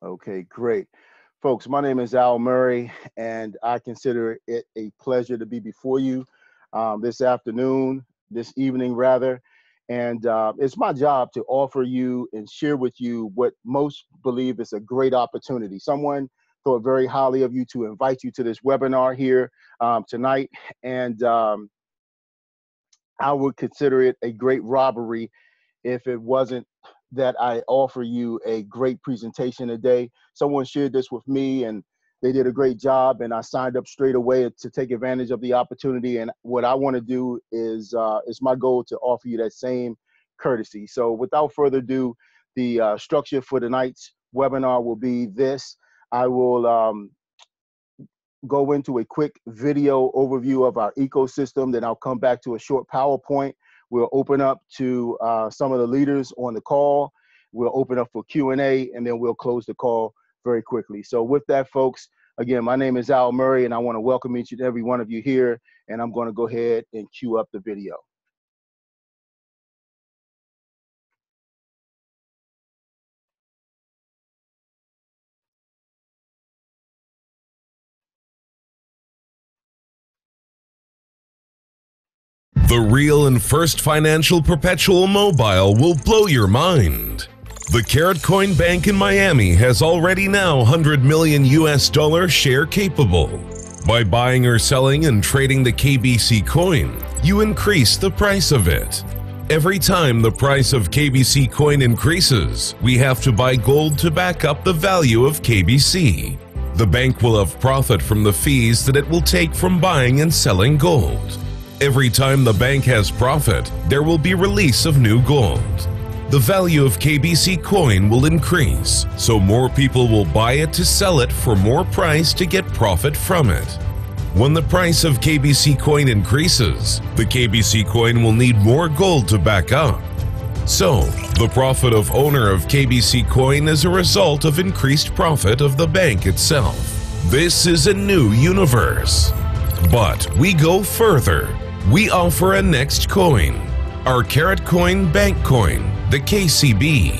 Okay, great. Folks, my name is Al Murray, and I consider it a pleasure to be before you this afternoon, this evening, rather. And it's my job to offer you and share with you what most believe is a great opportunity. Someone thought very highly of you to invite you to this webinar here tonight. And I would consider it a great robbery if it wasn't that I offer you a great presentation today. Someone shared this with me and they did a great job, and I signed up straight away to take advantage of the opportunity. And what I want to do is it's my goal to offer you that same courtesy. So without further ado, the structure for tonight's webinar will be this. I will go into a quick video overview of our ecosystem. Then I'll come back to a short PowerPoint. We'll open up to some of the leaders on the call. We'll open up for Q&A, and then we'll close the call very quickly. So with that, folks, again, my name is Al Murray, and I want to welcome each and every one of you here. And I'm going to go ahead and cue up the video. The real and first financial perpetual mobile will blow your mind. The Karat Coin Bank in Miami has already now 100 million US dollar share capable. By buying or selling and trading the KBC coin, you increase the price of it. Every time the price of KBC coin increases, we have to buy gold to back up the value of KBC. The bank will have profit from the fees that it will take from buying and selling gold. Every time the bank has profit, there will be release of new gold. The value of KBC coin will increase, so more people will buy it to sell it for more price to get profit from it. When the price of KBC coin increases, the KBC coin will need more gold to back up. So, the profit of owner of KBC coin is a result of increased profit of the bank itself. This is a new universe. But we go further. We offer a next coin, our Karat Coin Bank Coin, the KCB.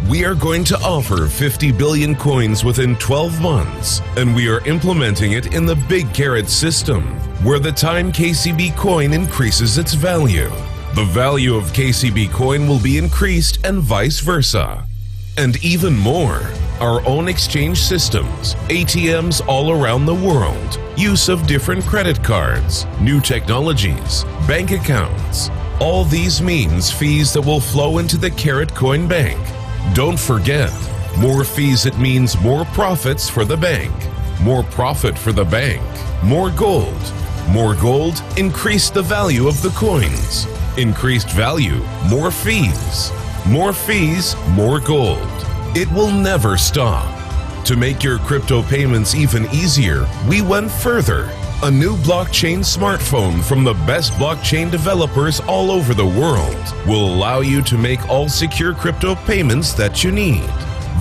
We are going to offer 50 billion coins within 12 months, and we are implementing it in the Big Karat system, where the time KCB coin increases its value. The value of KCB coin will be increased and vice versa. And even more, our own exchange systems, ATMs all around the world, use of different credit cards, new technologies, bank accounts. All these means fees that will flow into the Karat Coin Bank. Don't forget, more fees, it means more profits for the bank. More profit for the bank. More gold. More gold, increase the value of the coins. Increased value, more fees. More fees, more gold. It will never stop. To make your crypto payments even easier, we went further. A new blockchain smartphone from the best blockchain developers all over the world will allow you to make all secure crypto payments that you need.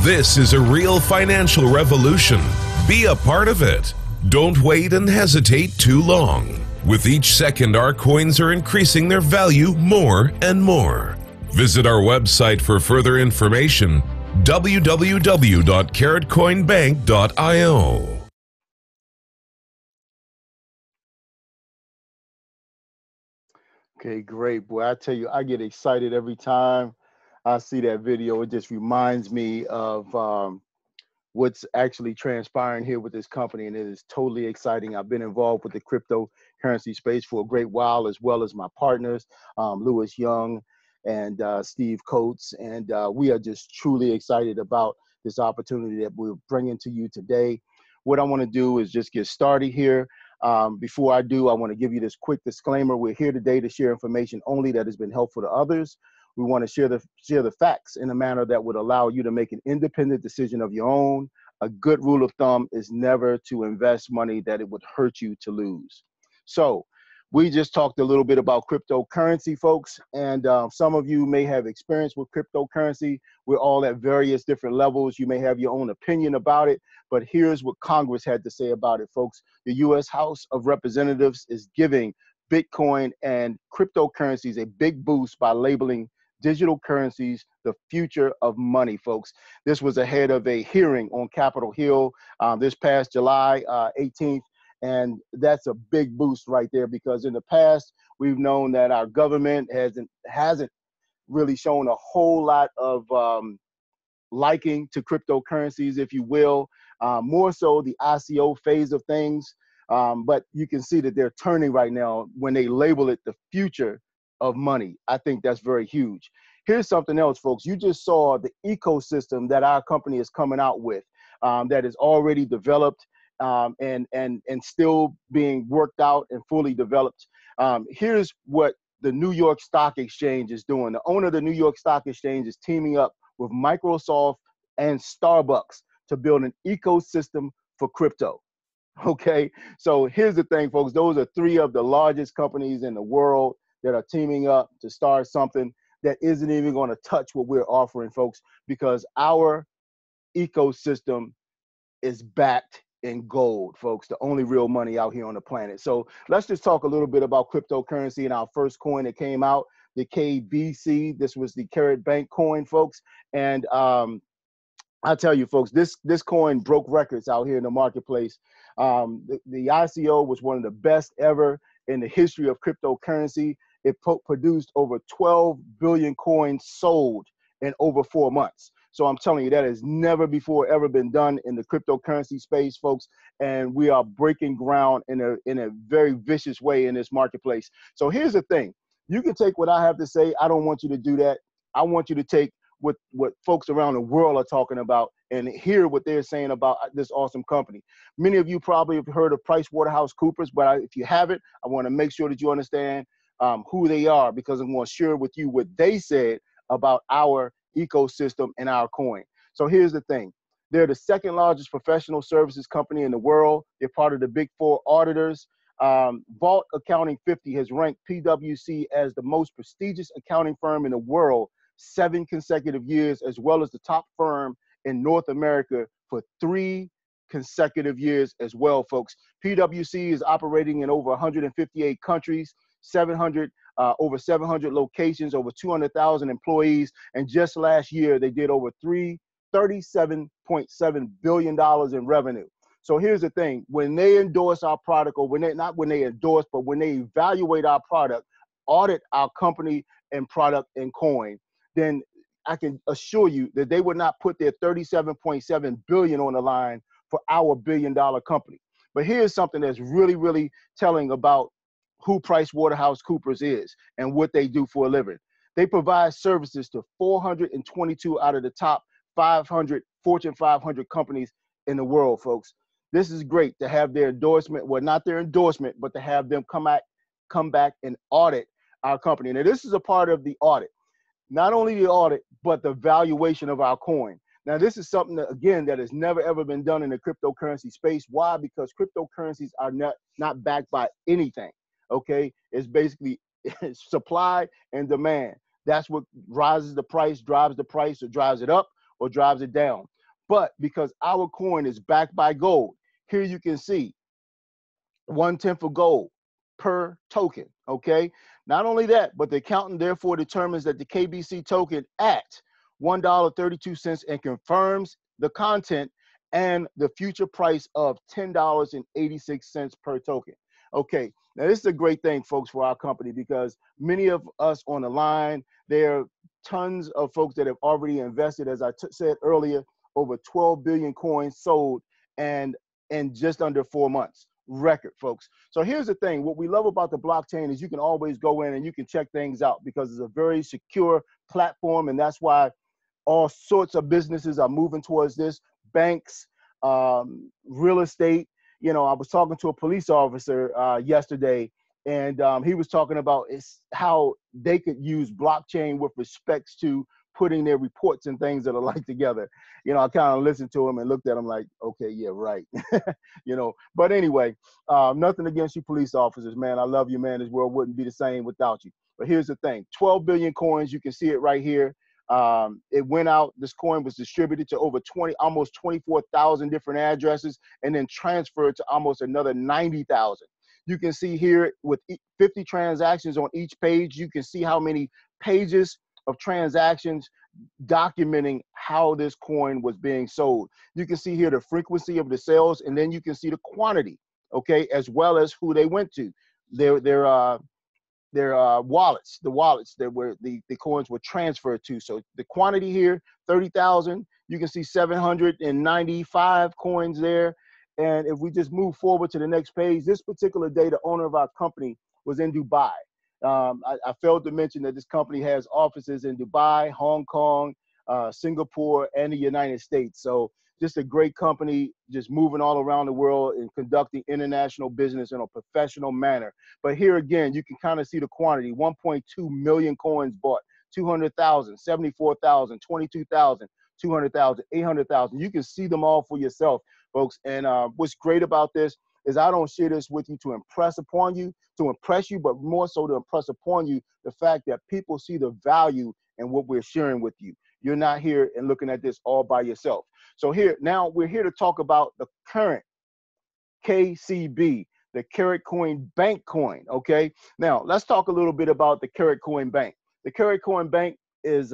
This is a real financial revolution. Be a part of it. Don't wait and hesitate too long. With each second, our coins are increasing their value more and more. Visit our website for further information, www.karatcoinbank.io. Okay, great. Boy, I tell you, I get excited every time I see that video. It just reminds me of what's actually transpiring here with this company, and it is totally exciting. I've been involved with the cryptocurrency space for a great while, as well as my partners, Lewis Young and Steve Coates, and we are just truly excited about this opportunity that we're bringing to you today. What I want to do is just get started here. Before I do, I want to give you this quick disclaimer. We're here today to share information only that has been helpful to others. We want to share the facts in a manner that would allow you to make an independent decision of your own. A good rule of thumb is never to invest money that it would hurt you to lose. So we just talked a little bit about cryptocurrency, folks, and some of you may have experience with cryptocurrency. We're all at various different levels. You may have your own opinion about it, but here's what Congress had to say about it, folks. The U.S. House of Representatives is giving Bitcoin and cryptocurrencies a big boost by labeling digital currencies, the future of money, folks. This was ahead of a hearing on Capitol Hill this past July 18th. And that's a big boost right there, because in the past, we've known that our government hasn't really shown a whole lot of liking to cryptocurrencies, if you will, more so the ICO phase of things. But you can see that they're turning right now when they label it the future of money. I think that's very huge. Here's something else, folks. You just saw the ecosystem that our company is coming out with, that is already developed, and still being worked out and fully developed. Here's what the New York Stock Exchange is doing. The owner of the New York Stock Exchange is teaming up with Microsoft and Starbucks to build an ecosystem for crypto. Okay, so here's the thing, folks. Those are three of the largest companies in the world that are teaming up to start something that isn't even going to touch what we're offering, folks, because our ecosystem is backed in gold, folks, the only real money out here on the planet. So let's just talk a little bit about cryptocurrency and our first coin that came out, the KBC. This was the Karat Bank coin, folks. And I tell you, folks, this coin broke records out here in the marketplace. The ICO was one of the best ever in the history of cryptocurrency. It produced over 12 billion coins sold in over 4 months. So I'm telling you, that has never before ever been done in the cryptocurrency space, folks. And we are breaking ground in a very vicious way in this marketplace. So here's the thing. You can take what I have to say. I don't want you to do that. I want you to take what folks around the world are talking about and hear what they're saying about this awesome company. Many of you probably have heard of PricewaterhouseCoopers, but if you haven't, I want to make sure that you understand who they are, because I'm going to share with you what they said about our ecosystem and our coin. So here's the thing. They're the second largest professional services company in the world. They're part of the Big Four auditors. Vault Accounting 50 has ranked PwC as the most prestigious accounting firm in the world 7 consecutive years, as well as the top firm in North America for 3 consecutive years as well, folks. PwC is operating in over 158 countries, over 700 locations, over 200,000 employees, and just last year they did over $37.7 billion in revenue. So here's the thing: when they endorse our product, or when they evaluate our product, audit our company and product and coin, then I can assure you that they would not put their 37.7 billion on the line for our billion-dollar company. But here's something that's really, really telling about who PricewaterhouseCoopers is and what they do for a living. They provide services to 422 out of the top 500 Fortune 500 companies in the world, folks. This is great to have their endorsement, well, not their endorsement, but to have them come back and audit our company. Now, this is a part of the audit. Not only the audit, but the valuation of our coin. Now, this is something that, again, that has never, ever been done in the cryptocurrency space. Why? Because cryptocurrencies are not backed by anything, okay? It's basically supply and demand. That's what rises the price, drives the price, or drives it up, or drives it down. But because our coin is backed by gold, here you can see 1/10 of gold per token, okay? Not only that, but the accountant therefore determines that the KBC token at $1.32 and confirms the content and the future price of $10.86 per token. Okay, now this is a great thing, folks, for our company, because many of us on the line, there are tons of folks that have already invested, as I said earlier, over 12 billion coins sold, and in just under 4 months. Record, folks. So here's the thing. What we love about the blockchain is you can always go in and you can check things out, because it's a very secure platform, and that's why all sorts of businesses are moving towards this. Banks, real estate. You know, I was talking to a police officer yesterday, and he was talking about how they could use blockchain with respects to putting their reports and things that are like together. You know, I kind of listened to him and looked at him like, okay, yeah, right. You know, but anyway, nothing against you police officers, man. I love you, man. This world wouldn't be the same without you. But here's the thing, 12 billion coins, you can see it right here. It went out, this coin was distributed to over almost 24,000 different addresses, and then transferred to almost another 90,000. You can see here with 50 transactions on each page, you can see how many pages of transactions documenting how this coin was being sold. You can see here the frequency of the sales, and then you can see the quantity, okay, as well as who they went to. Their wallets, the wallets that were the coins were transferred to. So the quantity here, 30,000. You can see 795 coins there. And if we just move forward to the next page, this particular day, the owner of our company was in Dubai. I failed to mention that this company has offices in Dubai, Hong Kong, Singapore, and the United States. So just a great company, just moving all around the world and conducting international business in a professional manner. But here again, you can kind of see the quantity: 1.2 million coins bought, 200,000, 74,000, 22,000, 200,000, 800,000. You can see them all for yourself, folks. And what's great about this is I don't share this with you to impress upon you, to impress you, but more so to impress upon you the fact that people see the value in what we're sharing with you. You're not here and looking at this all by yourself. So here, now we're here to talk about the current KCB, the Karat Coin Bank coin, okay? Now, let's talk a little bit about the Karat Coin Bank. The Karat Coin Bank is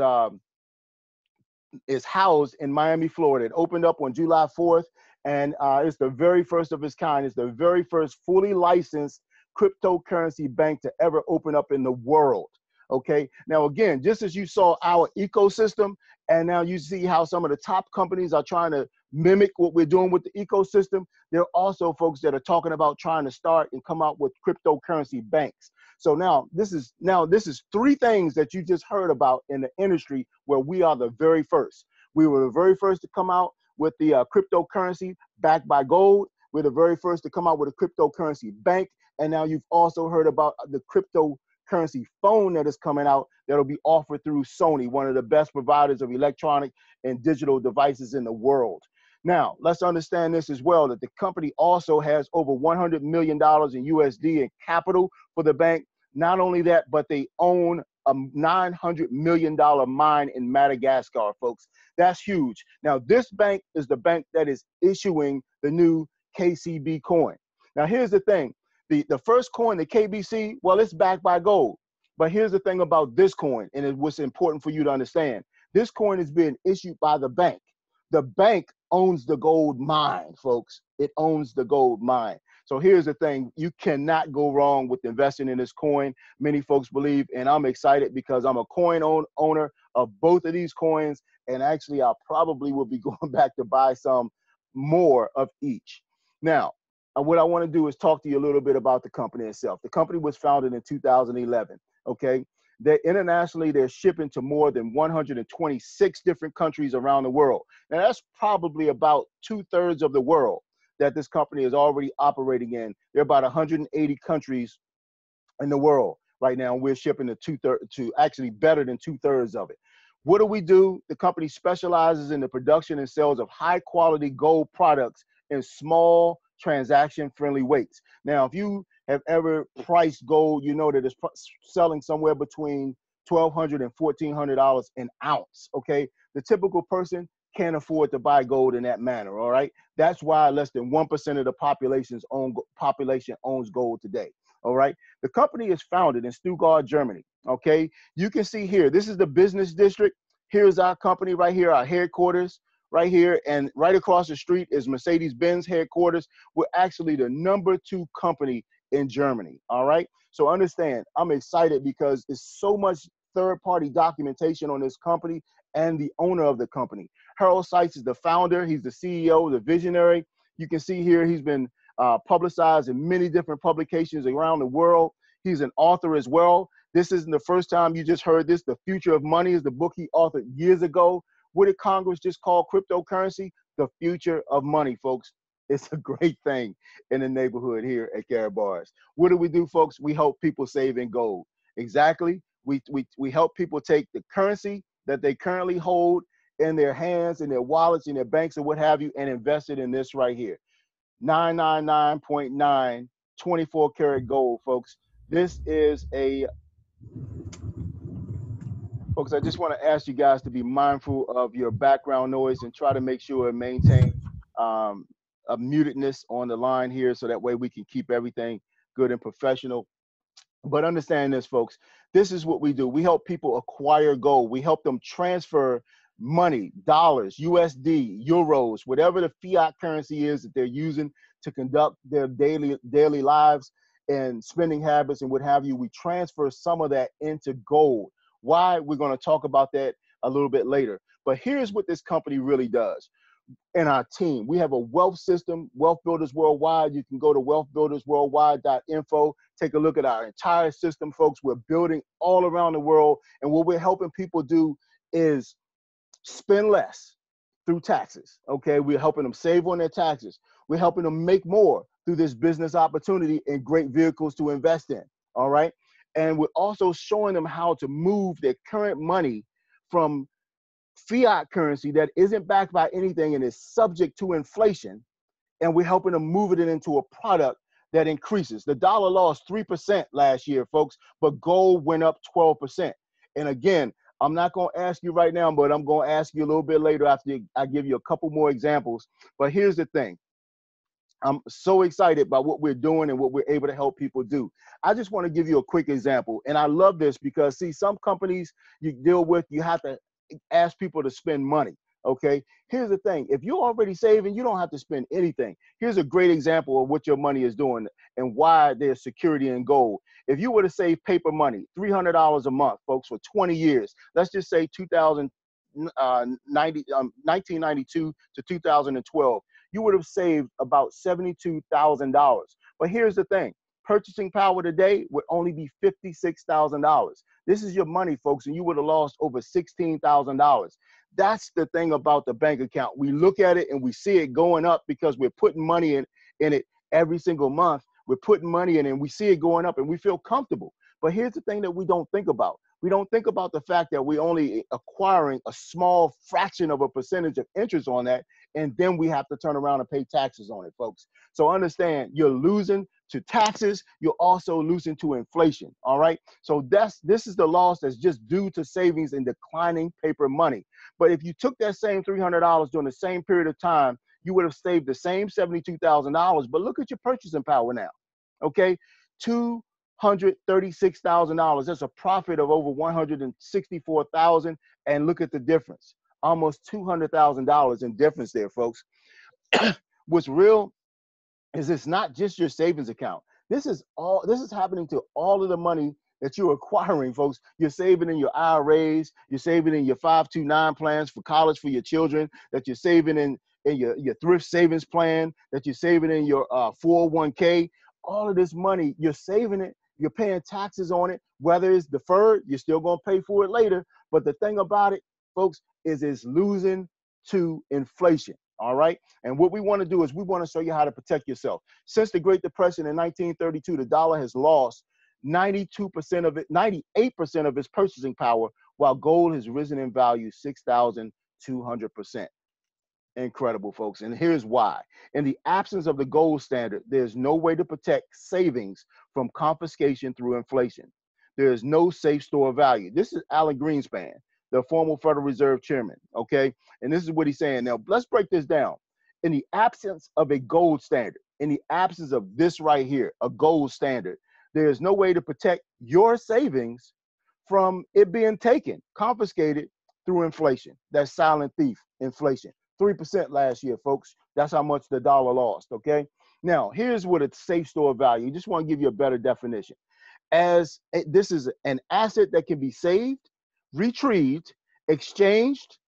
housed in Miami, Florida. It opened up on July 4th, and it's the very first of its kind. It's the very first fully licensed cryptocurrency bank to ever open up in the world. Okay, now again, just as you saw our ecosystem, and now you see how some of the top companies are trying to mimic what we're doing with the ecosystem, there are also folks that are talking about trying to start and come out with cryptocurrency banks. So now this is three things that you just heard about in the industry where we are the very first. We were the very first to come out with the cryptocurrency backed by gold. We're the very first to come out with a cryptocurrency bank. And now you've also heard about the cryptocurrency phone that is coming out that'll be offered through Sony, one of the best providers of electronic and digital devices in the world. Now, let's understand this as well, that the company also has over $100 million in USD in capital for the bank. Not only that, but they own a $900 million mine in Madagascar, folks. That's huge. Now, this bank is the bank that is issuing the new KCB coin. Now, here's the thing. The first coin, the KBC, well, it's backed by gold. But here's the thing about this coin, and what's important for you to understand. This coin is being issued by the bank. The bank owns the gold mine, folks. It owns the gold mine. So here's the thing. You cannot go wrong with investing in this coin. Many folks believe, and I'm excited because I'm a coin owner of both of these coins. And actually, I probably will be going back to buy some more of each. Now, what I want to do is talk to you a little bit about the company itself. The company was founded in 2011, okay? Internationally, they're shipping to more than 126 different countries around the world. Now, that's probably about 2/3 of the world that this company is already operating in. There are about 180 countries in the world right now, and we're shipping to actually better than 2/3 of it. What do? The company specializes in the production and sales of high-quality gold products in small, transaction-friendly weights. Now, if you have ever priced gold, you know that it's selling somewhere between $1,200 and $1,400 an ounce, okay? The typical person can't afford to buy gold in that manner, all right? That's why less than 1% of the population owns gold today, all right? The company is founded in Stuttgart, Germany, okay? You can see here, this is the business district. Here's our company right here, our headquarters right here, and right across the street is Mercedes-Benz headquarters. We're actually the #2 company in Germany, all right? So understand, I'm excited because there's so much third-party documentation on this company and the owner of the company. Harold Seitz is the founder. He's the CEO, the visionary. You can see here he's been publicized in many different publications around the world. He's an author as well. This isn't the first time you just heard this. The Future of Money is the book he authored years ago. What did Congress just call cryptocurrency? The future of money, folks. It's a great thing in the neighborhood here at Karatbars. What do, folks? We help people save in gold. Exactly. We help people take the currency that they currently hold in their hands, in their wallets, in their banks, and what have you, and invest it in this right here. 999.9 24 karat gold, folks. This is folks, I just want to ask you guys to be mindful of your background noise and try to make sure and maintain a mutedness on the line here so that way we can keep everything good and professional. But understand this, folks. This is what we do. We help people acquire gold. We help them transfer money, dollars, USD, euros, whatever the fiat currency is that they're using to conduct their daily lives and spending habits and what have you. We transfer some of that into gold. Why? We're going to talk about that a little bit later. But here's what this company really does. In our team, we have a wealth system, Wealth Builders Worldwide. You can go to wealthbuildersworldwide.info. Take a look at our entire system, folks. We're building all around the world. And what we're helping people do is spend less through taxes. Okay. We're helping them save on their taxes. We're helping them make more through this business opportunity and great vehicles to invest in. All right. And we're also showing them how to move their current money from fiat currency that isn't backed by anything and is subject to inflation, and we're helping them move it into a product that increases. The dollar lost 3% last year, folks, but gold went up 12%. And again, I'm not going to ask you right now, but I'm going to ask you a little bit later after I give you a couple more examples. But here's the thing. I'm so excited by what we're doing and what we're able to help people do. I just want to give you a quick example. And I love this because, see, some companies you deal with, you have to ask people to spend money. Okay. Here's the thing. If you're already saving, you don't have to spend anything. Here's a great example of what your money is doing and why there's security in gold. If you were to save paper money, $300 a month, folks, for 20 years, let's just say 1992 to 2012, you would have saved about $72,000. But here's the thing. Purchasing power today would only be $56,000. This is your money, folks, and you would have lost over $16,000. That's the thing about the bank account. We look at it and we see it going up because we're putting money in it every single month. We're putting money in it and we see it going up and we feel comfortable. But here's the thing that we don't think about. We don't think about the fact that we're only acquiring a small fraction of a percentage of interest on that, and then we have to turn around and pay taxes on it, folks. So understand, you're losing to taxes, you're also losing to inflation, all right? So this is the loss that's just due to savings and declining paper money. But if you took that same $300 during the same period of time, you would have saved the same $72,000, but look at your purchasing power now, okay? $236,000. That's a profit of over $164,000. And look at the difference, almost $200,000 in difference there, folks. What's real is it's not just your savings account. This is happening to all of the money that you're acquiring, folks. You're saving in your IRAs, you're saving in your 529 plans for college for your children, that you're saving in your thrift savings plan, that you're saving in your 401k. All of this money, you're saving it, you're paying taxes on it, whether it's deferred, you're still going to pay for it later. But the thing about it, folks, is it's losing to inflation. All right. And what we want to do is we want to show you how to protect yourself. Since the Great Depression in 1932, the dollar has lost 92% of it, 98% of its purchasing power, while gold has risen in value 6,200%. Incredible, folks. And here's why. In the absence of the gold standard, there's no way to protect savings from confiscation through inflation. There is no safe store of value. This is Alan Greenspan, the former Federal Reserve chairman, okay? And this is what he's saying. Now, let's break this down. In the absence of a gold standard, in the absence of this right here, a gold standard, there is no way to protect your savings from it being taken, confiscated through inflation. That silent thief, inflation. 3% last year, folks. That's how much the dollar lost, okay? Now, here's what a safe store of value. Just want to give you a better definition. This is an asset that can be saved, retrieved, exchanged,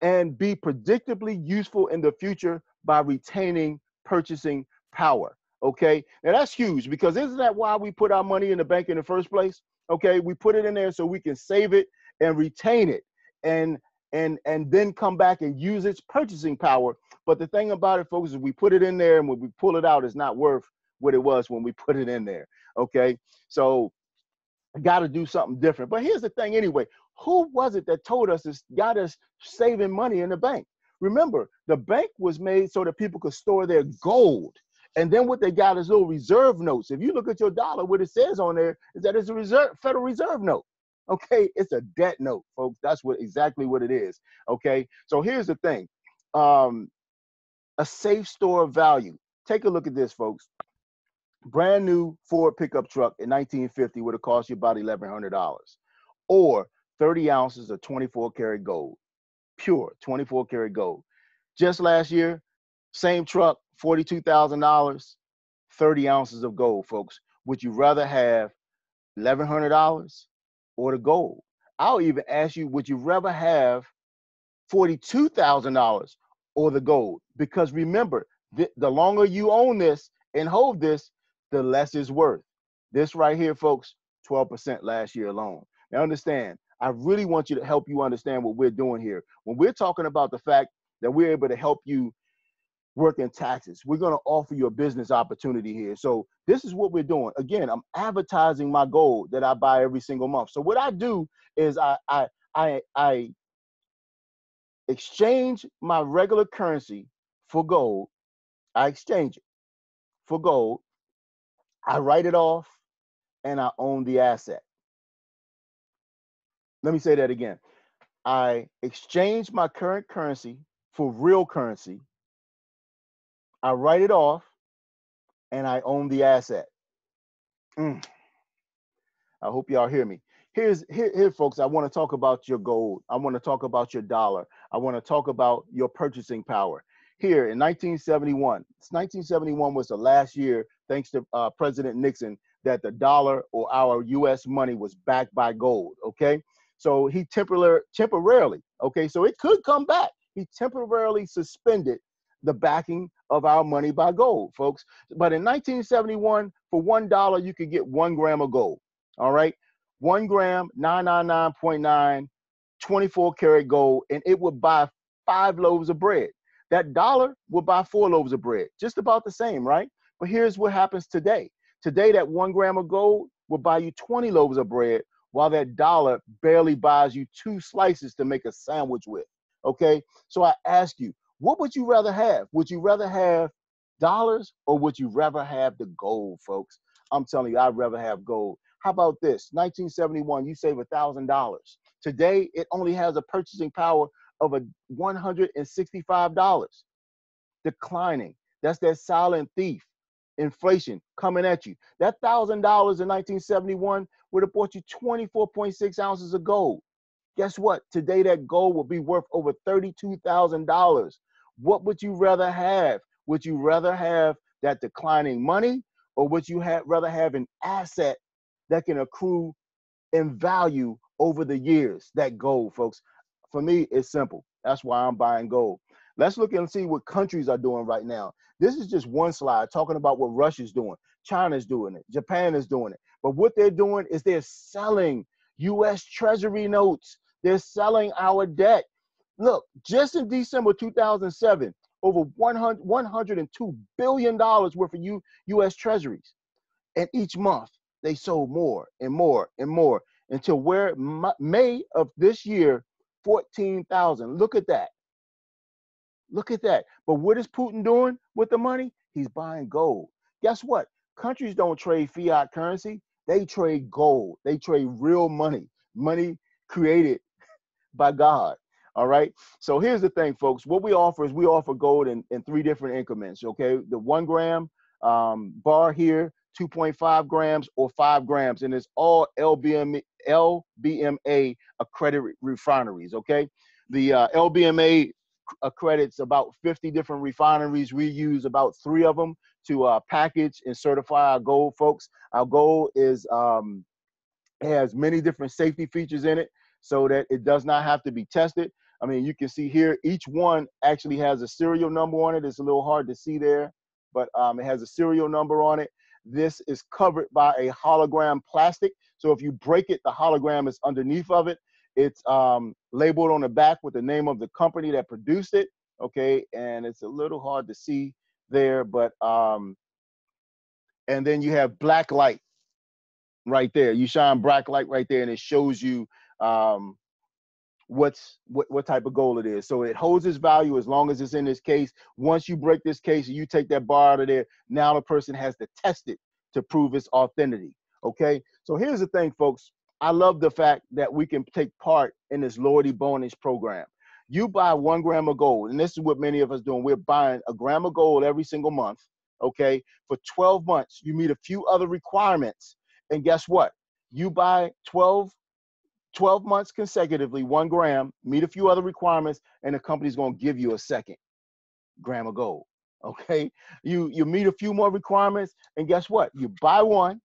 and be predictably useful in the future by retaining purchasing power, okay? Now, that's huge because isn't that why we put our money in the bank in the first place? Okay, we put it in there so we can save it and retain it and then come back and use its purchasing power. But the thing about it, folks, is we put it in there and when we pull it out, it's not worth what it was when we put it in there, okay? So got to do something different. But here's the thing anyway, who was it that told us this, got us saving money in the bank? Remember, the bank was made so that people could store their gold. And then what they got is little reserve notes. If you look at your dollar, what it says on there is that it's a Federal Reserve note. Okay, it's a debt note, folks. That's exactly what it is. Okay, so here's the thing. A safe store of value. Take a look at this, folks. Brand new Ford pickup truck in 1950 would have cost you about $1,100, or 30 ounces of 24 karat gold, pure 24 karat gold. Just last year, same truck, $42,000, 30 ounces of gold, folks. Would you rather have $1,100 or the gold? I'll even ask you, would you rather have $42,000 or the gold? Because remember, the longer you own this and hold this, the less it's worth. This right here, folks, 12% last year alone. Now understand, I really want you to help you understand what we're doing here. When we're talking about the fact that we're able to help you work in taxes, we're going to offer you a business opportunity here. So this is what we're doing. Again, I'm advertising my gold that I buy every single month. So what I do is I exchange my regular currency for gold. I exchange it for gold. I write it off and I own the asset. Let me say that again. I exchange my current currency for real currency. I write it off and I own the asset. Mm. I hope y'all hear me. Here, folks, I want to talk about your gold. I want to talk about your dollar. I want to talk about your purchasing power. Here in 1971, 1971 was the last year, thanks to President Nixon, that the dollar or our U.S. money was backed by gold, okay? So he temporarily, okay, so it could come back. He temporarily suspended the backing of our money by gold, folks. But in 1971, for $1, you could get 1 gram of gold. All right, 1 gram, 999.9, 24 karat gold, and it would buy 5 loaves of bread. That dollar would buy 4 loaves of bread, just about the same, right? But here's what happens today. Today, that 1 gram of gold will buy you 20 loaves of bread, while that dollar barely buys you 2 slices to make a sandwich with. Okay, so I ask you, what would you rather have? Would you rather have dollars or would you rather have the gold, folks? I'm telling you, I'd rather have gold. How about this? 1971, you save $1,000. Today, it only has a purchasing power of $165. Declining. That's that silent thief. Inflation coming at you. That $1,000 in 1971 would have bought you 24.6 ounces of gold. Guess what? Today, that gold will be worth over $32,000. What would you rather have? Would you rather have that declining money, or would you rather have an asset that can accrue in value over the years? That gold, folks. For me, it's simple. That's why I'm buying gold. Let's look and see what countries are doing right now. This is just one slide talking about what Russia's doing. China's doing it. Japan is doing it. But what they're doing is they're selling U.S. Treasury notes. They're selling our debt. Look, just in December 2007, over $102 billion worth of U.S. Treasuries. And each month, they sold more and more and more until where May of this year, 14,000. Look at that. Look at that. But what is Putin doing with the money? He's buying gold. Guess what? Countries don't trade fiat currency. They trade gold. They trade real money, money created by God. All right. So here's the thing, folks. What we offer is we offer gold in 3 different increments. Okay. The 1 gram bar here, 2.5 grams or 5 grams. And it's all LBMA accredited refineries. Okay. The LBMA accredits about 50 different refineries. We use about 3 of them to package and certify our gold, folks. Our gold is has many different safety features in it so that it does not have to be tested. I mean, you can see here, each one actually has a serial number on it. It's a little hard to see there, but it has a serial number on it. This is covered by a hologram plastic. So if you break it, the hologram is underneath of it. It's labeled on the back with the name of the company that produced it. Okay, and it's a little hard to see there, but and then you have black light right there. You shine black light right there, and it shows you what type of gold it is. So it holds its value as long as it's in this case. Once you break this case and you take that bar out of there, now the person has to test it to prove its authenticity. Okay. So here's the thing, folks. I love the fact that we can take part in this loyalty bonus program. You buy 1 gram of gold, and this is what many of us doing. We're buying a gram of gold every single month. okay? For 12 months, you meet a few other requirements. And guess what? You buy 12 months consecutively, 1 gram, meet a few other requirements, and the company's gonna give you a second gram of gold, okay? You meet a few more requirements, and guess what? You buy one,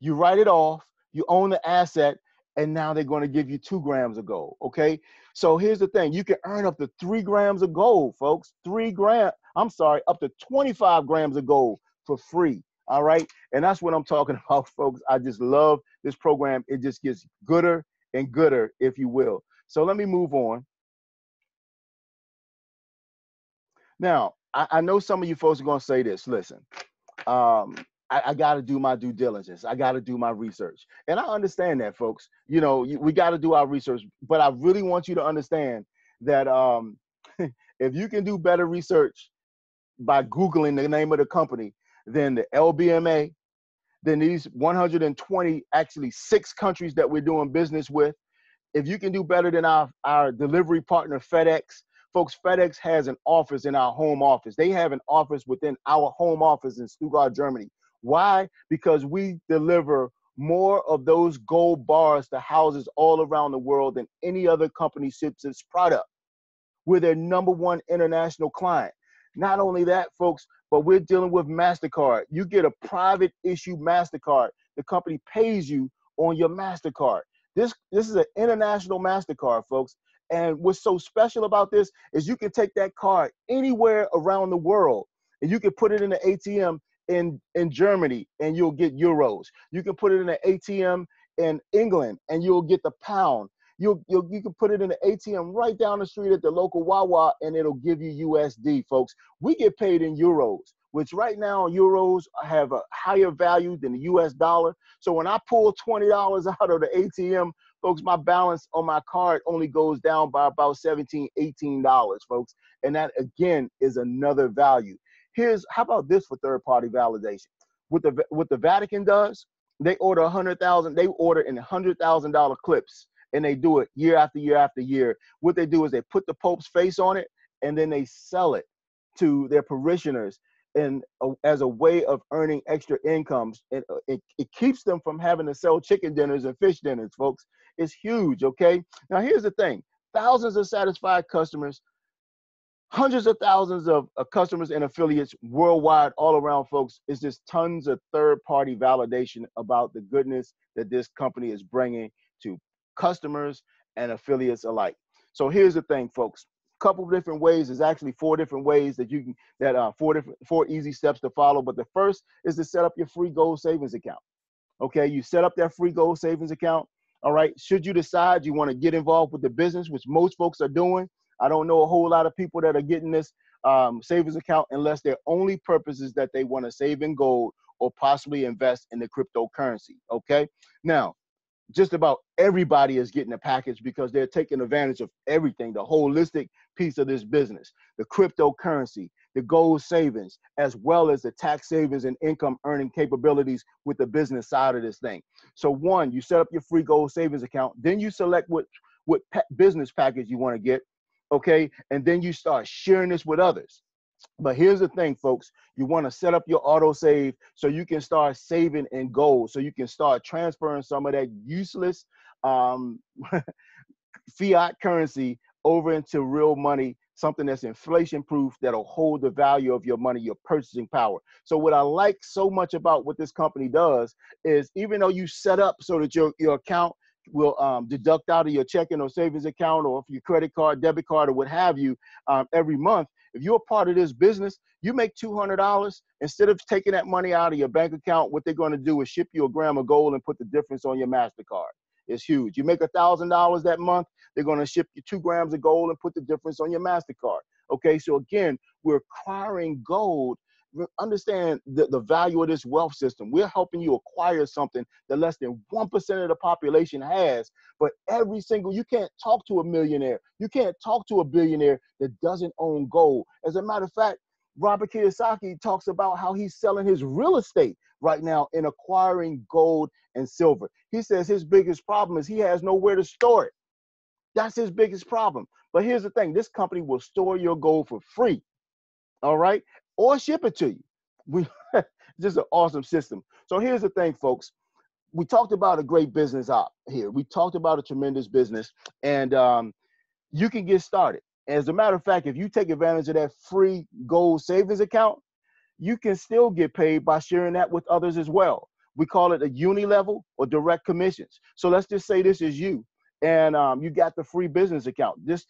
you write it off, you own the asset, and now they're going to give you 2 grams of gold. Okay. So here's the thing. You can earn up to 3 grams of gold, folks. Up to 25 grams of gold for free. All right. And that's what I'm talking about, folks. I just love this program. It just gets gooder and gooder, if you will. So let me move on. Now, I know some of you folks are going to say this. Listen, I got to do my due diligence. I got to do my research. And I understand that, folks. You know, we got to do our research. But I really want you to understand that if you can do better research by Googling the name of the company than the LBMA, then these 120, actually 6 countries that we're doing business with, if you can do better than our delivery partner, FedEx, folks, FedEx has an office in our home office. They have an office within our home office in Stuttgart, Germany. Why? Because we deliver more of those gold bars to houses all around the world than any other company ships its product. We're their #1 international client. Not only that, folks, but we're dealing with MasterCard. You get a private issue MasterCard. The company pays you on your MasterCard. This is an international MasterCard, folks. And what's so special about this is you can take that card anywhere around the world and you can put it in the ATM in Germany and you'll get euros. You can put it in the ATM in England and you'll get the pound. You can put it in the ATM right down the street at the local Wawa and it'll give you USD, folks. We get paid in euros, which right now euros have a higher value than the US dollar. So when I pull $20 out of the ATM, folks, my balance on my card only goes down by about $17, $18, folks. And that, again, is another value. How about this for third-party validation? What the Vatican does, they order in $100,000 clips, and they do it year after year after year. What they do is they put the Pope's face on it, and then they sell it to their parishioners and as a way of earning extra incomes. It keeps them from having to sell chicken dinners and fish dinners, folks. It's huge, okay? Now, here's the thing. Thousands of satisfied customers, hundreds of thousands of customers and affiliates worldwide, all around, folks. It's just tons of third-party validation about the goodness that this company is bringing to customers and affiliates alike. So here's the thing, folks. Couple of different ways. There's actually 4 different ways that you can, 4 easy steps to follow. But the first is to set up your free gold savings account. Okay, you set up that free gold savings account. All right, should you decide you want to get involved with the business, which most folks are doing, I don't know a whole lot of people that are getting this savings account unless their only purpose is that they want to save in gold or possibly invest in the cryptocurrency. Okay, now, just about everybody is getting a package because they're taking advantage of everything, the holistic piece of this business, the cryptocurrency, the gold savings, as well as the tax savings and income earning capabilities with the business side of this thing. So 1, you set up your free gold savings account, then you select what business package you want to get, okay? And then you start sharing this with others. But here's the thing, folks. You want to set up your auto save so you can start saving in gold, so you can start transferring some of that useless fiat currency over into real money, something that's inflation proof that'll hold the value of your money, your purchasing power. So what I like so much about what this company does is, even though you set up so that your account will deduct out of your checking or savings account or your credit card, debit card, or what have you every month, if you're a part of this business, you make $200. Instead of taking that money out of your bank account, what they're going to do is ship you a gram of gold and put the difference on your MasterCard. It's huge. You make $1,000 that month, they're going to ship you 2 grams of gold and put the difference on your MasterCard. Okay, so again, we're acquiring gold. Understand the value of this wealth system. We're helping you acquire something that less than 1% of the population has. But you can't talk to a millionaire. You can't talk to a billionaire that doesn't own gold. As a matter of fact, Robert Kiyosaki talks about how he's selling his real estate right now in acquiring gold and silver. He says his biggest problem is he has nowhere to store it. That's his biggest problem. But here's the thing. This company will store your gold for free. All right? Or ship it to you. We just an awesome system. So here's the thing, folks. We talked about a great business op here. We talked about a tremendous business, and you can get started. As a matter of fact, if you take advantage of that free gold savings account, you can still get paid by sharing that with others as well. We call it a uni level or direct commissions. So let's just say this is you, and you got the free business account. This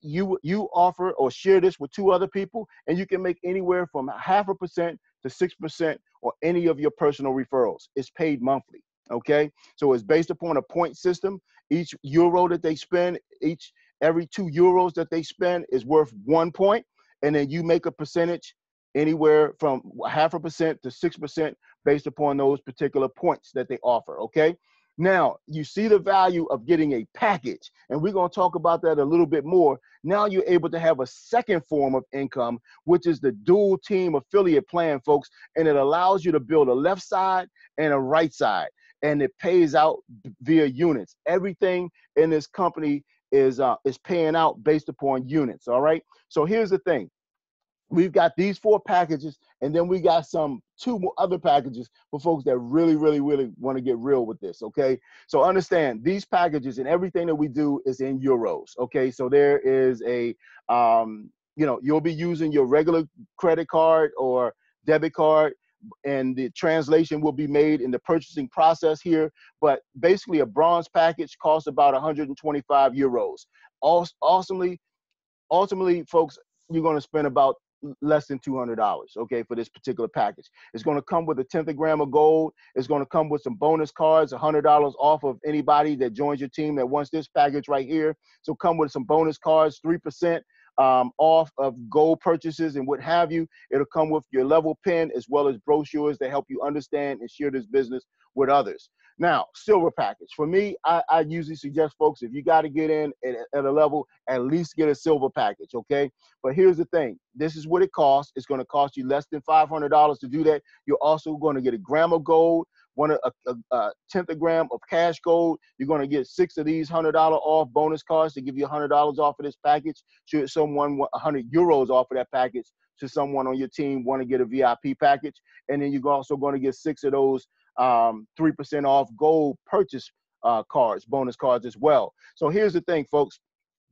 you offer or share this with two other people, and you can make anywhere from 0.5% to 6% on any of your personal referrals. It's paid monthly. Okay, so it's based upon a point system. Each euro that they spend, every €2 that they spend is worth 1 point, and then you make a percentage anywhere from 0.5% to 6% based upon those particular points that they offer. Okay. Now, you see the value of getting a package, and we're going to talk about that a little bit more. Now you're able to have a second form of income, which is the dual team affiliate plan, folks, and it allows you to build a left side and a right side, and it pays out via units. Everything in this company is paying out based upon units, all right? So here's the thing. We've got these 4 packages, and then we got two more other packages for folks that really, really, really want to get real with this, okay? So understand, these packages and everything that we do is in euros, okay? So there is a, you'll be using your regular credit card or debit card, and the translation will be made in the purchasing process here. But basically, a bronze package costs about 125 euros. Ultimately, folks, you're going to spend about less than $200, okay, for this particular package. It's going to come with a 10th of gram of gold. It's going to come with some bonus cards, $100 off of anybody that joins your team that wants this package right here. So come with some bonus cards, 3% off of gold purchases and what have you. It'll come with your level pin as well as brochures that help you understand and share this business with others. Now, silver package. For me, I usually suggest folks, if you got to get in at a level, at least get a silver package, okay? But here's the thing. This is what it costs. It's going to cost you less than $500 to do that. You're also going to get a gram of gold, a 10th of gram of cash gold. You're going to get 6 of these $100 off bonus cards to give you $100 off of this package. Should someone want 100 euros off of that package, should someone on your team want to get a VIP package. And then you're also going to get 6 of those 3% off gold purchase cards, bonus cards as well. So here's the thing, folks.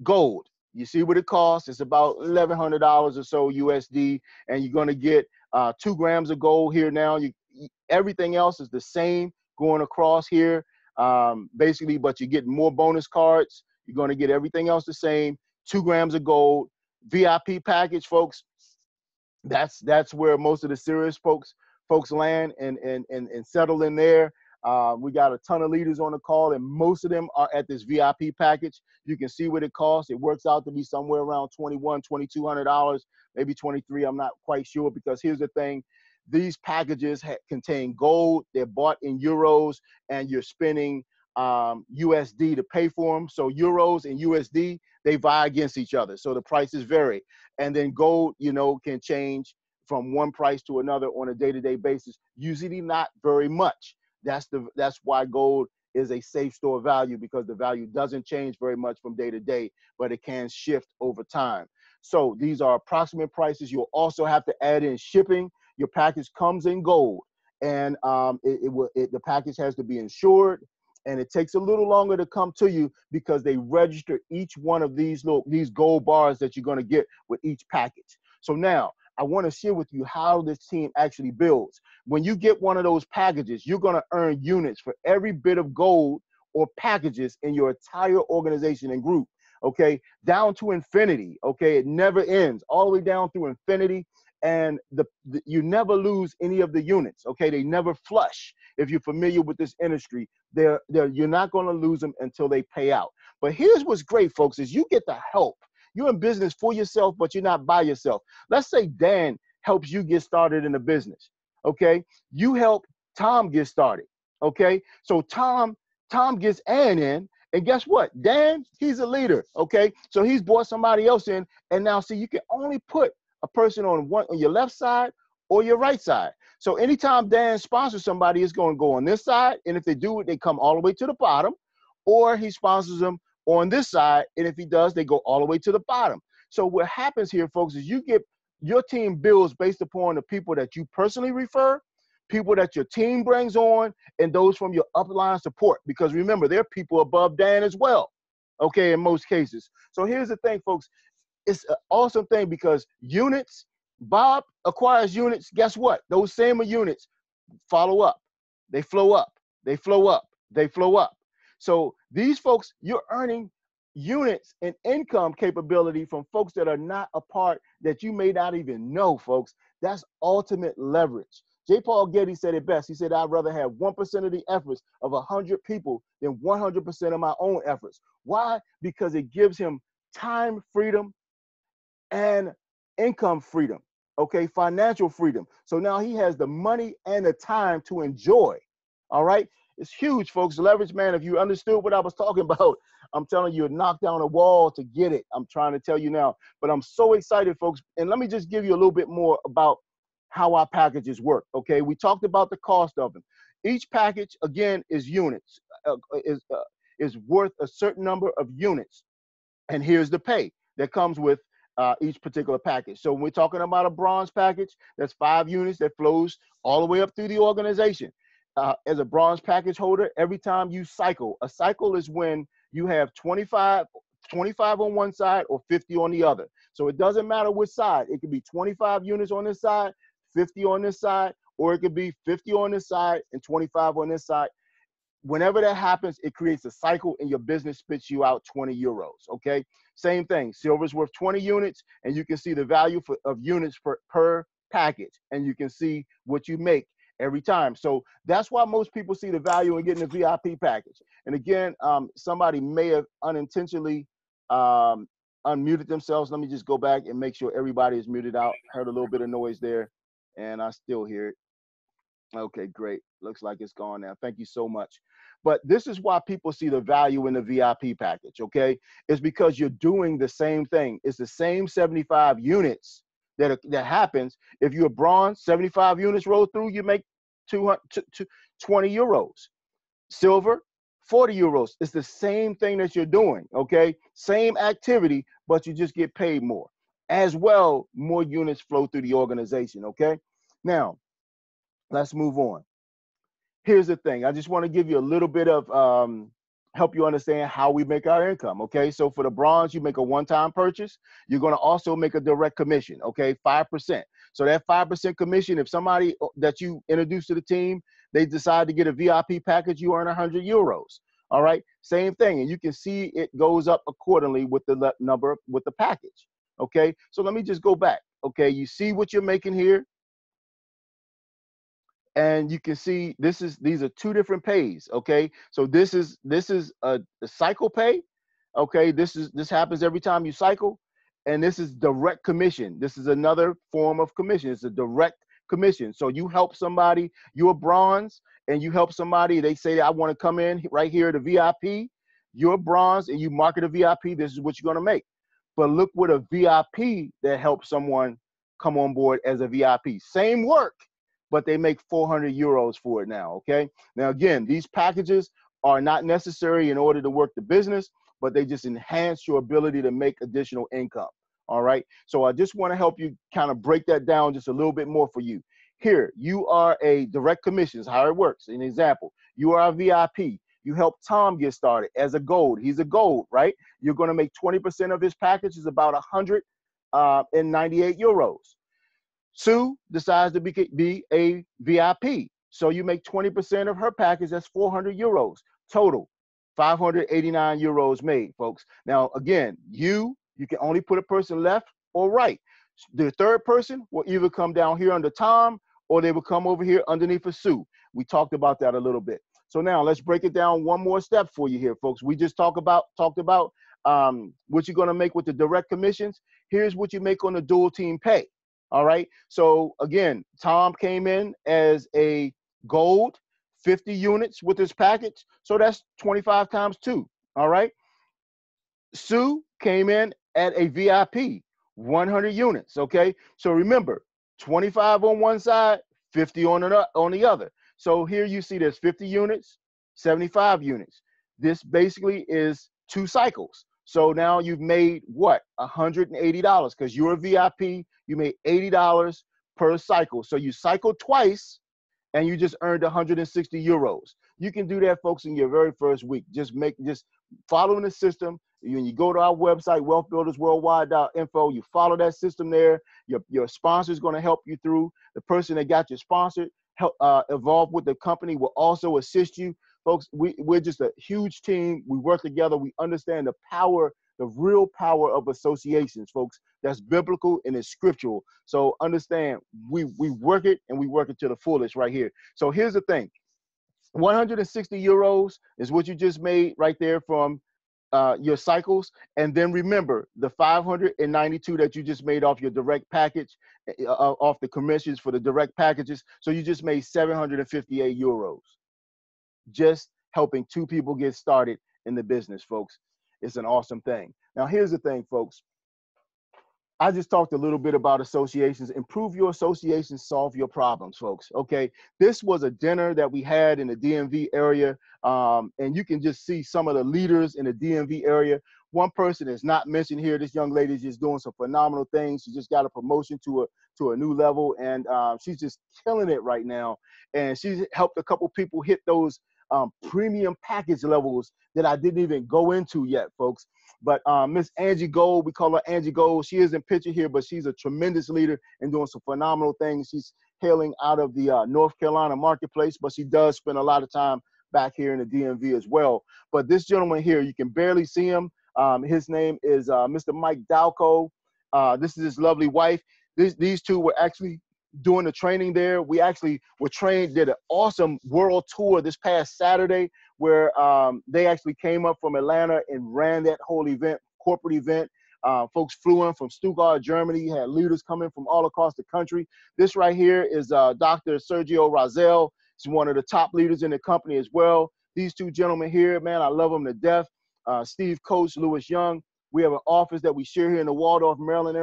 Gold, you see what it costs. It's about $1,100 or so USD, and you're going to get 2 grams of gold here now. Everything else is the same going across here, basically, but you're getting more bonus cards. You're going to get everything else the same. 2 grams of gold. VIP package, folks. That's where most of the serious folks land and settle in there. We got a ton of leaders on the call, and most of them are at this VIP package. You can see what it costs. It works out to be somewhere around $2,200, maybe 23. I'm not quite sure, because here's the thing. These packages contain gold. They're bought in euros, and you're spending USD to pay for them. So euros and USD, they vie against each other. So the prices vary. And then gold, can change from one price to another on a day-to-day basis, usually not very much. That's why gold is a safe store value, because the value doesn't change very much from day to day, but it can shift over time. So these are approximate prices. You'll also have to add in shipping. Your package comes in gold, and the package has to be insured, and it takes a little longer to come to you because they register each one of these gold bars that you're going to get with each package. So now I want to share with you how this team actually builds. When you get one of those packages, you're going to earn units for every bit of gold or packages in your entire organization and group, okay? Down to infinity, okay? It never ends, all the way down through infinity. And you never lose any of the units, okay? They never flush. If you're familiar with this industry, you're not going to lose them until they pay out. But here's what's great, folks, is you get the help. You're in business for yourself, but you're not by yourself. Let's say Dan helps you get started in a business, okay? You help Tom get started, okay? So Tom gets Ann in, and guess what? Dan, he's a leader, okay? So he's brought somebody else in, and now, see, you can only put a person on your left side or your right side. So anytime Dan sponsors somebody, it's going to go on this side, and if they do it, they come all the way to the bottom, or he sponsors them on this side, and if he does, they go all the way to the bottom. So what happens here, folks, is you get your team builds based upon the people that you personally refer, people that your team brings on, and those from your upline support. Because remember, there are people above Dan as well, okay, in most cases. So here's the thing, folks. It's an awesome thing because units, Bob acquires units. Guess what? Those same units follow up. They flow up. They flow up. They flow up. So these folks, you're earning units and income capability from folks that are not a part that you may not even know, folks. That's ultimate leverage. J. Paul Getty said it best. He said, I'd rather have 1% of the efforts of 100 people than 100% of my own efforts. Why? Because it gives him time freedom and income freedom, okay, financial freedom. So now he has the money and the time to enjoy, all right? It's huge, folks. Leverage, man, if you understood what I was talking about, I'm telling you, it knocked down a wall to get it. I'm trying to tell you now. But I'm so excited, folks. And let me just give you a little bit more about how our packages work, okay? We talked about the cost of them. Each package, again, is units, is worth a certain number of units. And here's the pay that comes with each particular package. So when we're talking about a bronze package, that's 5 units that flows all the way up through the organization. As a bronze package holder, every time you cycle, a cycle is when you have 25 on one side or 50 on the other. So it doesn't matter which side. It could be 25 units on this side, 50 on this side, or it could be 50 on this side and 25 on this side. Whenever that happens, it creates a cycle and your business spits you out 20 euros, okay? Same thing, silver's worth 20 units and you can see the value of units per package and you can see what you make every time. So that's why most people see the value in getting a VIP package. And again, somebody may have unintentionally unmuted themselves. Let me just go back and make sure everybody is muted out. Heard a little bit of noise there and I still hear it. Okay, great. Looks like it's gone now. Thank you so much. But this is why people see the value in the VIP package, okay? It's because you're doing the same thing. It's the same 75 units that happens. If you're bronze, 75 units roll through, you make 20 euros. Silver, 40 euros. It's the same thing that you're doing, okay? Same activity, but you just get paid more. As well, more units flow through the organization, okay? Now, let's move on. Here's the thing. I just want to give you a little bit of help you understand how we make our income, okay? So for the bronze, you make a one-time purchase. You're going to also make a direct commission, okay? 5%. So that 5% commission, if somebody that you introduce to the team, they decide to get a VIP package, you earn 100 euros, all right? Same thing. And you can see it goes up accordingly with the number, with the package, okay? So let me just go back, okay? You see what you're making here? And you can see these are 2 different pays, okay? So this is a cycle pay, okay? This happens every time you cycle, and this is direct commission. This is another form of commission. It's a direct commission. So you help somebody, you're bronze, and you help somebody, they say, I want to come in right here to VIP, you're bronze, and you market a VIP, this is what you're going to make. But look what a VIP that helps someone come on board as a VIP. Same work, but they make 400 euros for it now, okay? Now, again, these packages are not necessary in order to work the business, but they just enhance your ability to make additional income, all right? So I just want to help you kind of break that down just a little bit more for you. Here, you are a direct commission, is how it works. An example, you are a VIP. You help Tom get started as a gold. He's a gold, right? You're going to make 20% of his package is about 198 euros. Sue decides to be a VIP. So you make 20% of her package, that's 400 euros. Total, 589 euros made, folks. Now, again, you can only put a person left or right. The third person will either come down here under Tom or they will come over here underneath a Sue. We talked about that a little bit. So now let's break it down one more step for you here, folks. We just talked about what you're going to make with the direct commissions. Here's what you make on the dual team pay. All right. So again, Tom came in as a gold, 50 units with his package. So that's 25 times 2. All right. Sue came in at a VIP, 100 units. Okay. So remember, 25 on one side, 50 on the other. So here you see there's 50 units, 75 units. This basically is 2 cycles. So now you've made what? $180 because you're a VIP. You made $80 per cycle. So you cycle twice and you just earned 160 euros. You can do that, folks, in your very first week. Just following the system. When you go to our website, wealthbuildersworldwide.info, you follow that system there. Your sponsor is going to help you through. The person that got you sponsored, help evolve with the company, will also assist you. Folks, we're just a huge team. We work together. We understand the power, the real power of associations, folks. That's biblical and it's scriptural. So understand, we work it and we work it to the fullest right here. So here's the thing. 160 euros is what you just made right there from your cycles. And then remember the 592 that you just made off your direct package, off the commissions for the direct packages. So you just made 758 euros. Just helping two people get started in the business, folks. It's an awesome thing. Now, here's the thing, folks. I just talked a little bit about associations. Improve your associations, solve your problems, folks. Okay, this was a dinner that we had in the DMV area, and you can just see some of the leaders in the DMV area. One person is not mentioned here. This young lady is just doing some phenomenal things. She just got a promotion to a new level, and she's just killing it right now. And she's helped a couple people hit those premium package levels that I didn't even go into yet, folks. But Miss Angie Gold, we call her Angie Gold. She isn't pictured here, but she's a tremendous leader and doing some phenomenal things. She's hailing out of the North Carolina marketplace, but she does spend a lot of time back here in the DMV as well. But this gentleman here, you can barely see him. His name is Mr. Mike Dalco. This is his lovely wife. These two were actually doing the training there. We actually were trained, did an awesome world tour this past Saturday where they actually came up from Atlanta and ran that whole event, corporate event. Folks flew in from Stuttgart, Germany. You had leaders coming from all across the country. This right here is Dr. Sergio Razel. He's one of the top leaders in the company as well. These two gentlemen here, man, I love them to death. Steve Coates, Lewis Young. We have an office that we share here in the Waldorf, Maryland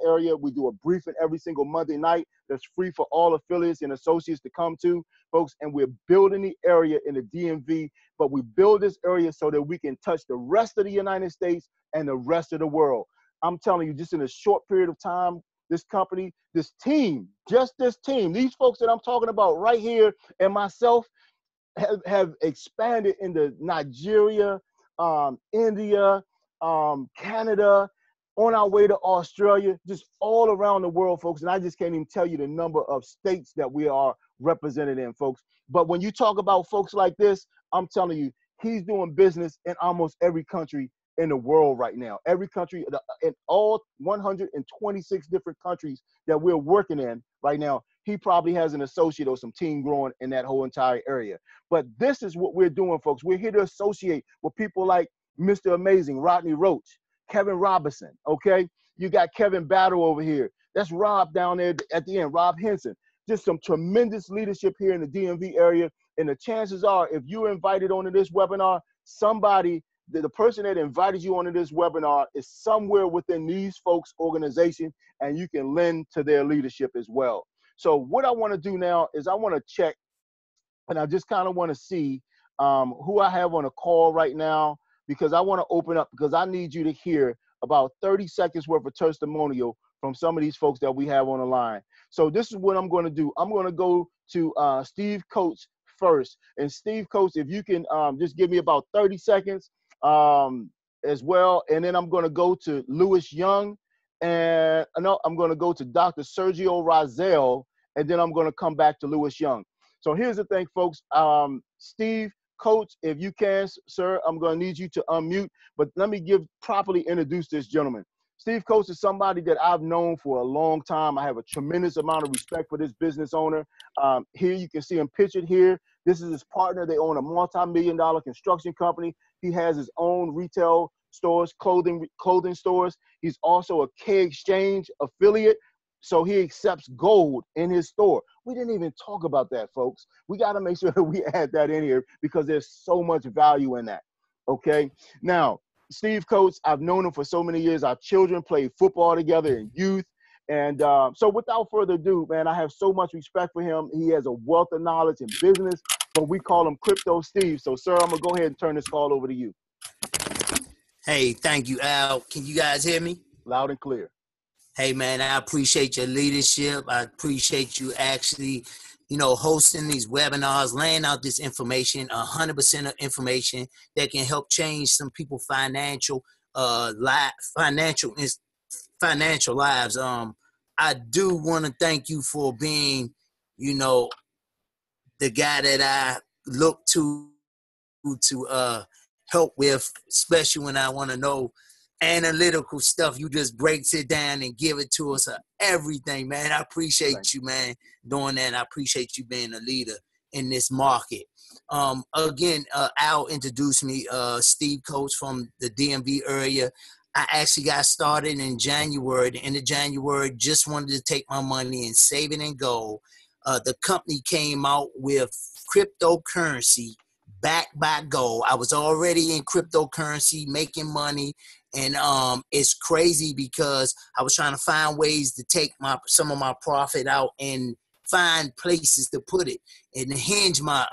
area. We do a briefing every single Monday night that's free for all affiliates and associates to come to, folks. And we're building the area in the DMV, but we build this area so that we can touch the rest of the United States and the rest of the world. I'm telling you, just in a short period of time, this company, this team, just this team, these folks that I'm talking about right here and myself have expanded into Nigeria, India, Canada, on our way to Australia, just all around the world, folks. And I just can't even tell you the number of states that we are represented in, folks. But when you talk about folks like this, I'm telling you, he's doing business in almost every country in the world right now. Every country, in all 126 different countries that we're working in right now, he probably has an associate or some team growing in that whole entire area. But this is what we're doing, folks. We're here to associate with people like Mr. Amazing, Rodney Roach, Kevin Robinson, okay? You got Kevin Battle over here. That's Rob down there at the end, Rob Henson. Just some tremendous leadership here in the DMV area. And the chances are, if you're invited onto this webinar, somebody, the person that invited you onto this webinar is somewhere within these folks' organization, and you can lend to their leadership as well. So what I want to do now is I want to check, and I just kind of want to see who I have on a call right now, because I want to open up, because I need you to hear about 30 seconds worth of testimonial from some of these folks that we have on the line. So this is what I'm going to do. I'm going to go to Steve Coates first. And Steve Coates, if you can just give me about 30 seconds as well. And then I'm going to go to Lewis Young. And no, I'm going to go to Dr. Sergio Razel, and then I'm going to come back to Lewis Young. So here's the thing, folks. Steve Coates, if you can, sir, I'm going to need you to unmute. But let me properly introduce this gentleman. Steve Coates is somebody that I've known for a long time. I have a tremendous amount of respect for this business owner. Here you can see him pictured here. This is his partner. They own a multi-million-dollar construction company. He has his own retail stores, clothing stores. He's also a K-Exchange affiliate, so he accepts gold in his store. We didn't even talk about that, folks. We got to make sure that we add that in here because there's so much value in that, okay? Now, Steve Coates, I've known him for so many years. Our children played football together in youth. And so without further ado, man, I have so much respect for him. He has a wealth of knowledge in business, but we call him Crypto Steve. So, sir, I'm going to go ahead and turn this call over to you. Hey, thank you, Al. Can you guys hear me? Loud and clear. Hey, man, I appreciate your leadership. I appreciate you actually, hosting these webinars, laying out this information, 100% of information that can help change some people financial financial lives. I do want to thank you for being, you know, the guy that I look to help with, especially when I want to know analytical stuff. You just breaks it down and give it to us, everything, man. I appreciate you, man, doing that. I appreciate you being a leader in this market. Again, Al introduced me, Steve Coates from the DMV area. I actually got started in January, the end of January, just wanted to take my money and save it in gold. The company came out with cryptocurrency backed by gold. I was already in cryptocurrency making money, and it's crazy because I was trying to find ways to take some of my profit out and find places to put it and hinge my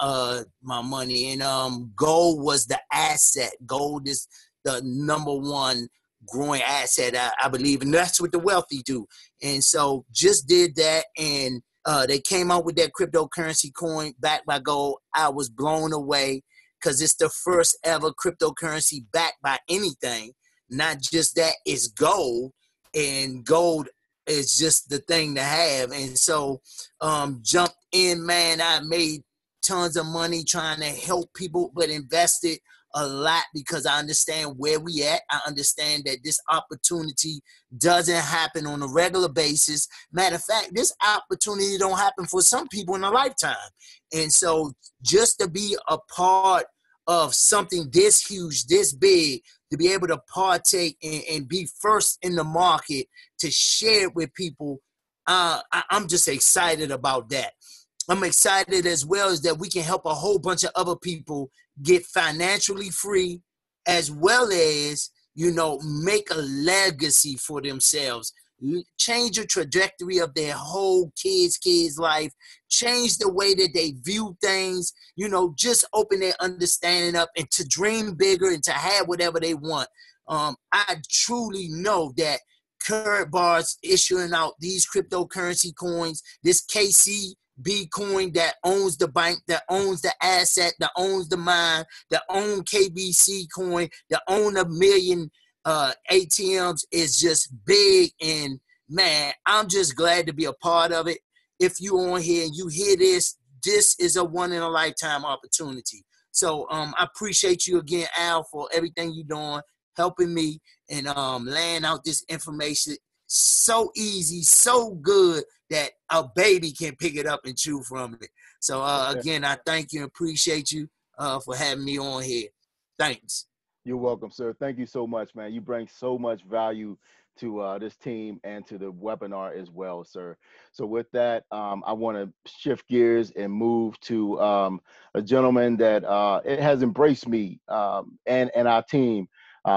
money. And gold was the asset. Gold is the number one growing asset, I believe, and that's what the wealthy do. And so just did that, and they came out with that cryptocurrency coin backed by gold. I was blown away because it's the first ever cryptocurrency backed by anything. Not just that, it's gold, and gold is just the thing to have. And so jumped in, man. I made tons of money trying to help people, but invested a lot because I understand where we at. I understand that this opportunity doesn't happen on a regular basis. Matter of fact, this opportunity don't happen for some people in a lifetime. And so just to be a part of something this huge, this big, to be able to partake and be first in the market to share it with people, I'm just excited about that. I'm excited as well as that we can help a whole bunch of other people get financially free, as well as, make a legacy for themselves, change the trajectory of their whole kids' life, change the way that they view things, just open their understanding up and to dream bigger and to have whatever they want. I truly know that Karatbars issuing out these cryptocurrency coins, this KCB coin that owns the bank, that owns the asset, that owns the mine, that own KBC coin, that own 1 million ATMs is just big. And man, I'm just glad to be a part of it. If you on here and you hear this is a one in a lifetime opportunity. So I appreciate you again, Al, for everything you're doing, helping me and laying out this information so easy, so good that a baby can pick it up and chew from it. So again, I thank you and appreciate you for having me on here. Thanks. You're welcome, sir. Thank you so much, man. You bring so much value to this team and to the webinar as well, sir. So with that, I want to shift gears and move to a gentleman that it has embraced me and our team.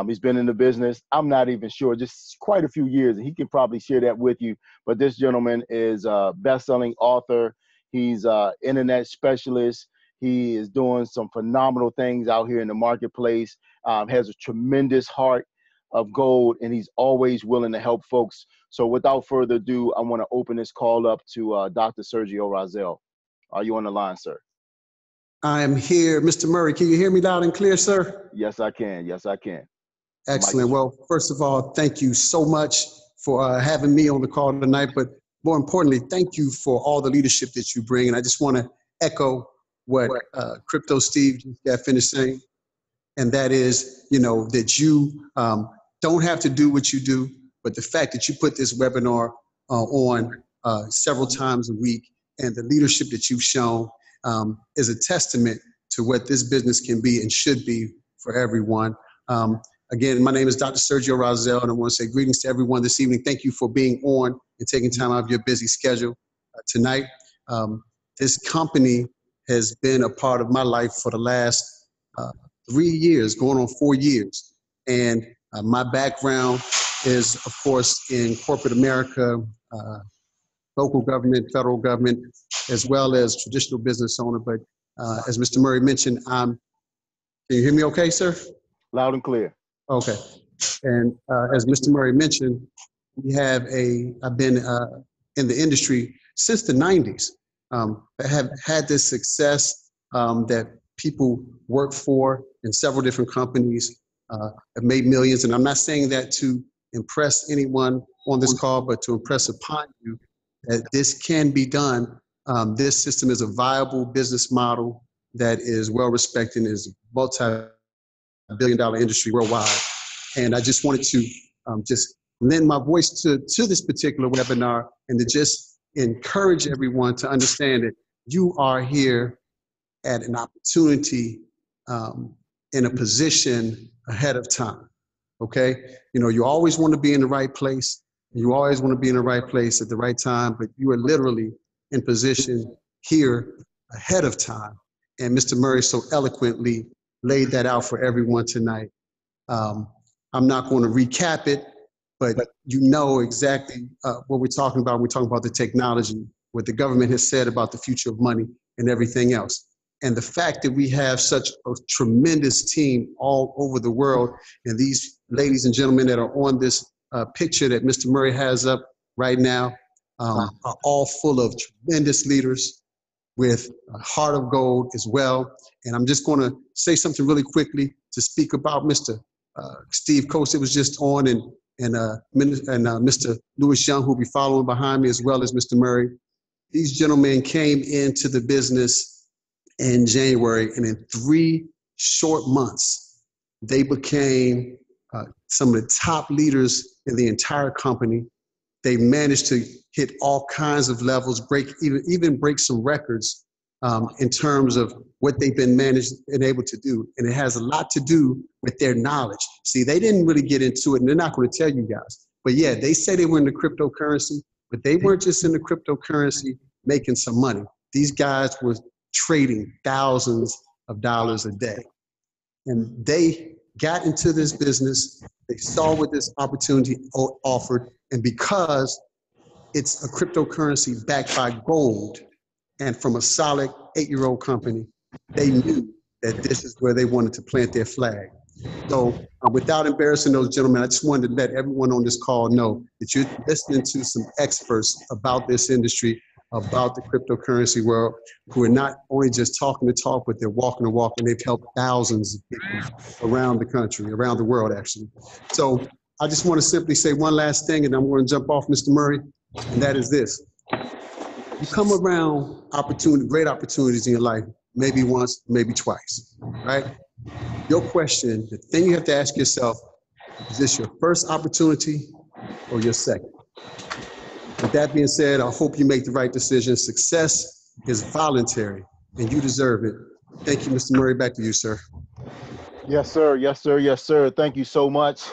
He's been in the business, I'm not even sure, just quite a few years, and he can probably share that with you. But this gentleman is a best-selling author. He's an internet specialist. He is doing some phenomenal things out here in the marketplace, has a tremendous heart of gold, and he's always willing to help folks. So without further ado, I want to open this call up to Dr. Sergio Rozelle. Are you on the line, sir? I am here. Mr. Murray, can you hear me loud and clear, sir? Yes, I can. Yes, I can. Excellent. Well, first of all, thank you so much for having me on the call tonight. But more importantly, thank you for all the leadership that you bring. And I just want to echo what Crypto Steve just got finished saying. And that is, that you don't have to do what you do, but the fact that you put this webinar on several times a week and the leadership that you've shown is a testament to what this business can be and should be for everyone. Again, my name is Dr. Sergio Rozelle, and I want to say greetings to everyone this evening. Thank you for being on and taking time out of your busy schedule tonight. This company has been a part of my life for the last 3 years, going on 4 years. And my background is, of course, in corporate America, local government, federal government, as well as traditional business owner. But as Mr. Murray mentioned, can you hear me okay, sir? Loud and clear. Okay. And as Mr. Murray mentioned, I've been in the industry since the 90s. I have had this success that people work for in several different companies, have made millions. And I'm not saying that to impress anyone on this call, but to impress upon you that this can be done. This system is a viable business model that is well respected and is multi-billion-dollar industry worldwide. And I just wanted to just lend my voice to this particular webinar and to just encourage everyone to understand that you are here at an opportunity in a position ahead of time. Okay, you always want to be in the right place. You always want to be in the right place at the right time, but you are literally in position here ahead of time. And Mr. Murray so eloquently laid that out for everyone tonight. I'm not going to recap it, but you know exactly what we're talking about. We're talking about the technology, what the government has said about the future of money and everything else. And the fact that we have such a tremendous team all over the world, and these ladies and gentlemen that are on this picture that Mr. Murray has up right now are all full of tremendous leaders with a heart of gold as well. And I'm just going to say something really quickly to speak about Mr. Steve Coates that was just on, and Mr. Lewis Young, who will be following behind me, as well as Mr. Murray. These gentlemen came into the business in January, and in 3 short months, they became some of the top leaders in the entire company. They managed to hit all kinds of levels, even break some records in terms of what they've been able to do. And it has a lot to do with their knowledge. See, they didn't really get into it, and they're not going to tell you guys. But yeah, they say they were in the cryptocurrency, but they weren't just in the cryptocurrency making some money. These guys were trading thousands of dollars a day. And they got into this business. They saw what this opportunity offered. And because it's a cryptocurrency backed by gold and from a solid 8-year-old company, they knew that this is where they wanted to plant their flag. So without embarrassing those gentlemen, I just wanted to let everyone on this call know that you're listening to some experts about this industry, about the cryptocurrency world, who are not only just talking the talk, but they're walking the walk, and they've helped thousands of people around the country, around the world, actually. So I just want to simply say one last thing, and I'm going to jump off Mr. Murray, and that is this. You come around great opportunities in your life, maybe once, maybe twice, right? Your question, the thing you have to ask yourself, is this your first opportunity or your second? With that being said, I hope you make the right decision. Success is voluntary, and you deserve it. Thank you, Mr. Murray. Back to you, sir. Yes, sir. Yes, sir. Yes, sir. Thank you so much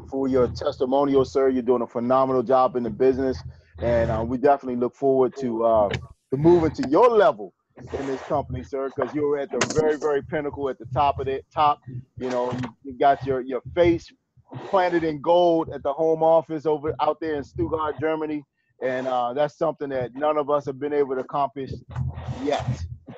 for your testimonial, sir. You're doing a phenomenal job in the business, and we definitely look forward to moving to your level in this company, sir, because you're at the very, very pinnacle at the top of the top. You got your face planted in gold at the home office out there in Stuttgart, Germany, and that's something that none of us have been able to accomplish yet.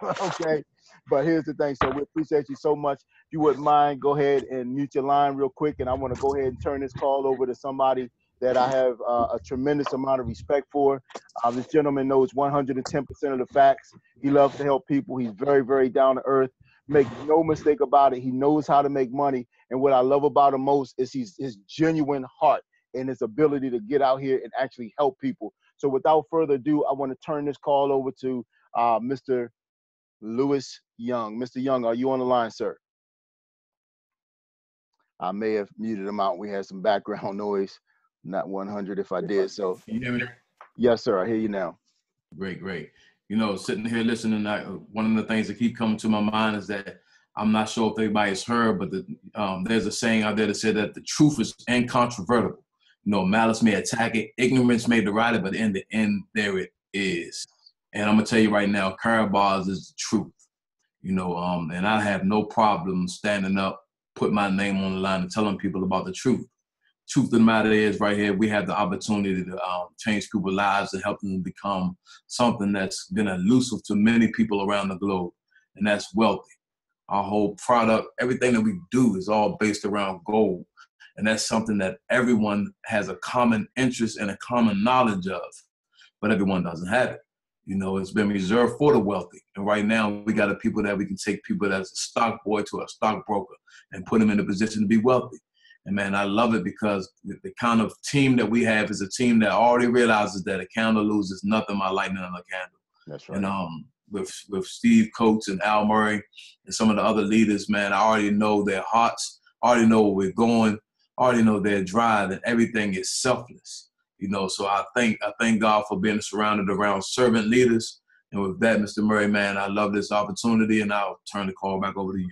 Okay. But here's the thing, so we appreciate you so much. If you wouldn't mind, go ahead and mute your line real quick, and I want to go ahead and turn this call over to somebody that I have a tremendous amount of respect for. This gentleman knows 110% of the facts. He loves to help people. He's very, very down to earth. Make no mistake about it. He knows how to make money, and what I love about him most is his genuine heart and his ability to get out here and actually help people. So without further ado, I want to turn this call over to Mr. Lewis Young. Mr. Young, are you on the line, sir? I may have muted him out. We had some background noise. Not 100 if I did. So, can you hear me? Yes, sir. I hear you now. Great, great. Sitting here listening, one of the things that keep coming to my mind is that I'm not sure if anybody's heard, but there's a saying out there that said that the truth is incontrovertible. Malice may attack it, ignorance may deride it, but in the end, there it is. And I'm gonna tell you right now, Karatbars is the truth. And I have no problem standing up, put my name on the line, and telling people about the truth. Truth of the matter is, right here, we have the opportunity to change people's lives and help them become something that's been elusive to many people around the globe, and that's wealthy. our whole product, everything that we do is all based around gold. And that's something that everyone has a common interest and a common knowledge of, but everyone doesn't have it. You know, it's been reserved for the wealthy. And right now we got people that we can take people that's a stock boy to a stockbroker and put them in a position to be wealthy. And man, I love it because the kind of team that we have is a team that already realizes that a candle loses nothing by lighting another candle. That's right. And with Steve Coates and Al Murray and some of the other leaders, man, I already know their hearts, I already know where we're going, I already know their drive, and everything is selfless. You know, so I thank God for being surrounded around servant leaders. And with that, Mr. Murray, man, I love this opportunity, and I'll turn the call back over to you.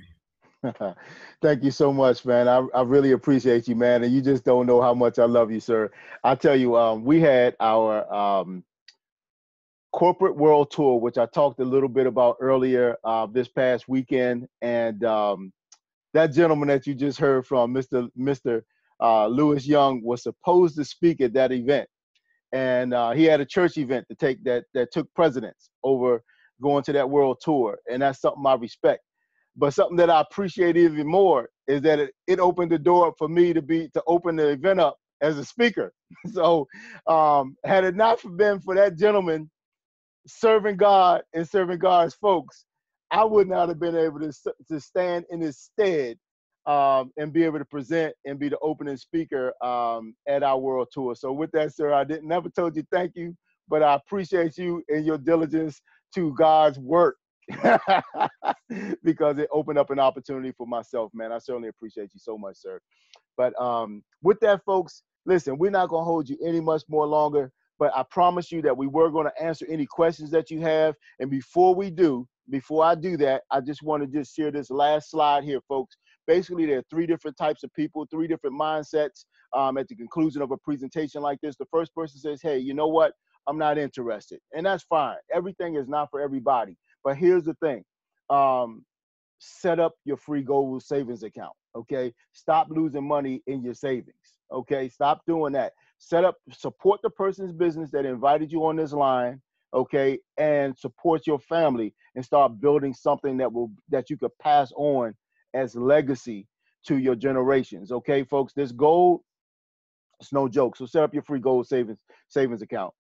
Thank you so much, man. I really appreciate you, man. And you just don't know how much I love you, sir. I tell you, we had our corporate world tour, which I talked a little bit about earlier this past weekend. And that gentleman that you just heard from, Mr. Lewis Young, was supposed to speak at that event. And he had a church event to take that took precedence over going to that world tour. And that's something I respect. But something that I appreciate even more is that it opened the door for me to open the event up as a speaker. So had it not been for that gentleman serving God and serving God's folks, I would not have been able to stand in his stead and be able to present and be the opening speaker at our world tour. So with that, sir, I never told you thank you, but I appreciate you and your diligence to God's work. Because it opened up an opportunity for myself, man. I certainly appreciate you so much, sir. But with that, folks, listen, we're not going to hold you any much more longer, but I promise you that we were going to answer any questions that you have. And before I do that, I just want to share this last slide here, folks. Basically, there are 3 different types of people, 3 different mindsets at the conclusion of a presentation like this. The first person says, hey, you know what? I'm not interested. And that's fine. Everything is not for everybody. But here's the thing. Set up your free gold savings account, okay? Stop losing money in your savings, okay? Stop doing that. Support the person's business that invited you on this line, okay? And support your family and start building something that you could pass on as legacy to your generations, okay, folks? This gold, it's no joke. So set up your free gold savings account.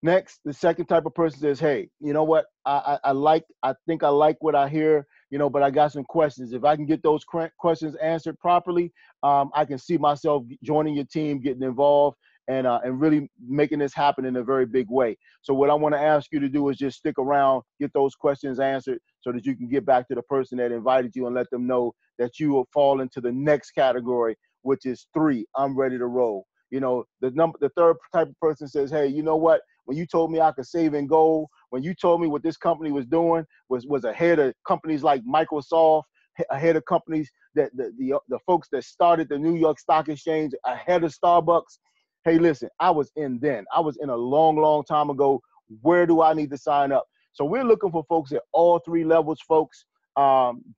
Next, the second type of person says, hey, you know what? I think I like what I hear, but I got some questions. If I can get those questions answered properly, I can see myself joining your team, getting involved, and really making this happen in a very big way. So what I want to ask you to do is just stick around, get those questions answered so that you can get back to the person that invited you and let them know that you will fall into the next category, which is 3, I'm ready to roll. The third type of person says, hey, you know what? When you told me I could save in gold, when you told me what this company was doing was ahead of companies like Microsoft, ahead of companies that the folks that started the New York Stock Exchange, ahead of Starbucks. Hey, listen, I was in a long, long time ago. Where do I need to sign up? So we're looking for folks at all 3 levels, folks.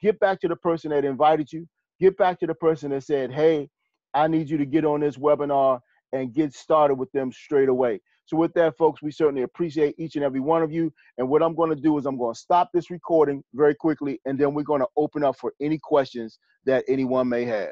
Get back to the person that invited you. Get back to the person that said, hey, I need you to get on this webinar and get started with them straight away. So with that, folks, we certainly appreciate each and every one of you. And what I'm going to do is I'm going to stop this recording very quickly, and then we're going to open up for any questions that anyone may have.